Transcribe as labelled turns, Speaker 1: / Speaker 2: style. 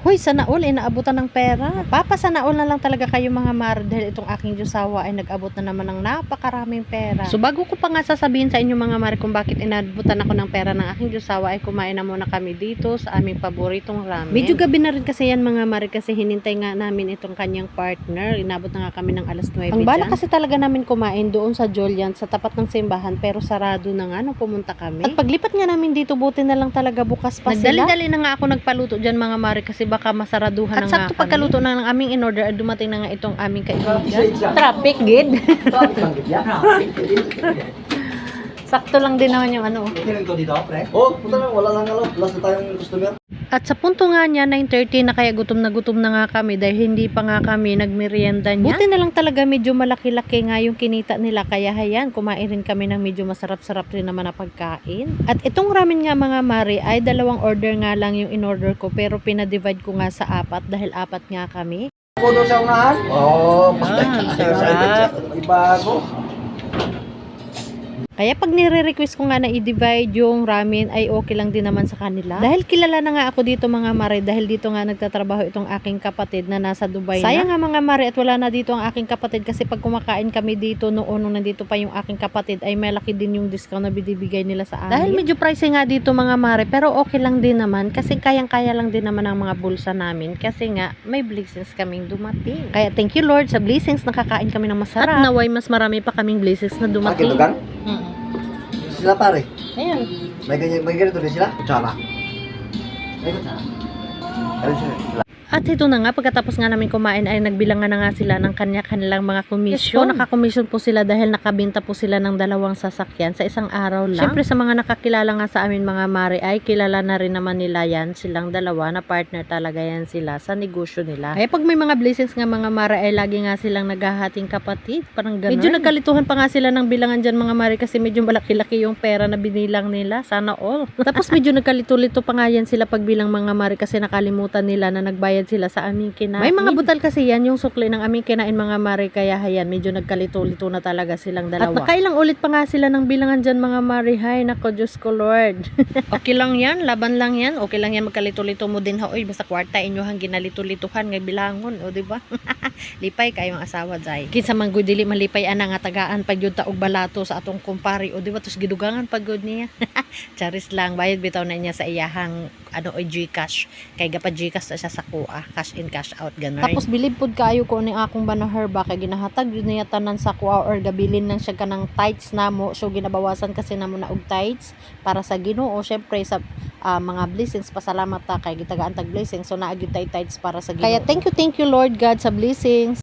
Speaker 1: Hoy, sana all inaabutan ng pera. Papa, sana all na lang talaga kayo mga mare dahil itong aking Diyosawa ay nag-abot na naman ng napakaraming pera. So bago ko pa nga sasabihin sa inyo mga mare kung bakit inaabutan ako ng pera ng aking Diyosawa ay kumain na muna kami dito sa aming paboritong ramen. Medyo gabi na rin kasi yan mga mare kasi hinintay nga namin itong kanyang partner. Inabot na nga kami ng alas 9 Ang bala kasi talaga namin kumain doon sa Julian sa tapat ng simbahan pero sarado na nga nung pumunta kami. At paglipat nga namin dito buti na lang talaga bukas pa sila. Nagdali-dali na nga ako nagpaluto dyan mga mare kasi baka masaraduhan na nga. At sakto pagkaluto na ng aming in-order, dumating na nga itong aming kaibigan. Traffic, gid. Sakto lang din naman yung ano.
Speaker 2: Tingin ko dito, pre. Oh, punta na, wala lang last na tayong customer.
Speaker 1: At sa punto nga niya, 9:30 na kaya gutom na nga kami dahil hindi pa nga kami nagmerienda niya. Buti na lang talaga medyo malaki-laki nga yung kinita nila kaya hayan, kumain rin kami ng medyo masarap-sarap rin naman na pagkain. At itong ramen nga mga mare ay 2 order nga lang yung in-order ko pero pinadivide ko nga sa 4 dahil 4 nga kami.
Speaker 2: Puno sa unahan? Oo,
Speaker 1: sarap.
Speaker 2: Ibago.
Speaker 1: Kaya pag nire-request ko nga na i-divide yung ramen ay okay lang din naman sa kanila. Dahil kilala na nga ako dito mga mare dahil dito nga nagtatrabaho itong aking kapatid na nasa Dubai na. Sayang nga mga mare at wala na dito ang aking kapatid kasi pag kumakain kami dito noon nung nandito pa yung aking kapatid ay malaki din yung discount na binibigay nila sa amin. Dahil medyo pricey nga dito mga mare pero okay lang din naman kasi kayang-kaya lang din naman ang mga bulsa namin kasi nga may blessings kaming dumating. Kaya thank you Lord sa blessings nakakain kami ng masarap. At naway mas marami pa kaming blessings na dumating.
Speaker 2: Sila pare.
Speaker 1: Ayan.
Speaker 2: May ganito rin sila? Kutsara. May kutsara. Ano sila?
Speaker 1: At ito na nga, pagkatapos nga namin kumain ay nagbilangan na nga sila ng kanilang mga komisyon. Nakakomisyon po sila dahil nakabenta po sila ng 2 sasakyan sa isang araw lang. Siyempre sa mga nakakilala nga sa amin mga mare ay kilala na rin naman nila yan. Silang 2 na partner talaga yan sila sa negosyo nila. Kaya pag may mga blessings nga mga mare ay lagi nga silang naghahating kapatid. Parang ganun. Medyo nagkalituhan pa nga sila ng bilangan dyan mga mare kasi medyo malaki-laki yung pera na binilang nila. Sana all. Tapos medyo nagkalito-lito pa nga yan sila pagbilang mga mare kasi nakalimutan nila na nagbayad sila sa aming kinain. May mga butal kasi yan yung sukli ng aming kinain mga mare kaya hayan medyo nagkalito-lito na talaga silang 2. At nakailang ulit pa nga sila ng bilangan dyan mga mare. Hay nako Diyos ko Lord. Okay lang yan, laban lang yan. Okay lang yan magkalito-lito mo din ha. Oy basta kwarta inyo hang ginalito-lituhan nga bilangon o diba? Lipay kayo ang asawa jay. Kinsa man gud dili malipay ana nga tagaan pag yun taog balato sa atong kumpari o diba tus gidugangan pag gud niya. Charis lang bayad bitaw na niya sa iyahang ano o GCash kay gapa GCash na siya sa kuha cash in cash out ganun. Tapos bilib pud kayo ko ni akong banaher ba kay ginahatag yun niya tanan sa kuha or gabilin nang siya kanang tights namo so ginabawasan kasi namo na og tights para sa Ginoo syempre sa mga blessings pasalamat ta kay gitagaan tag blessings so naagi tights para sa Ginoo. Kaya thank you Lord God sa blessings.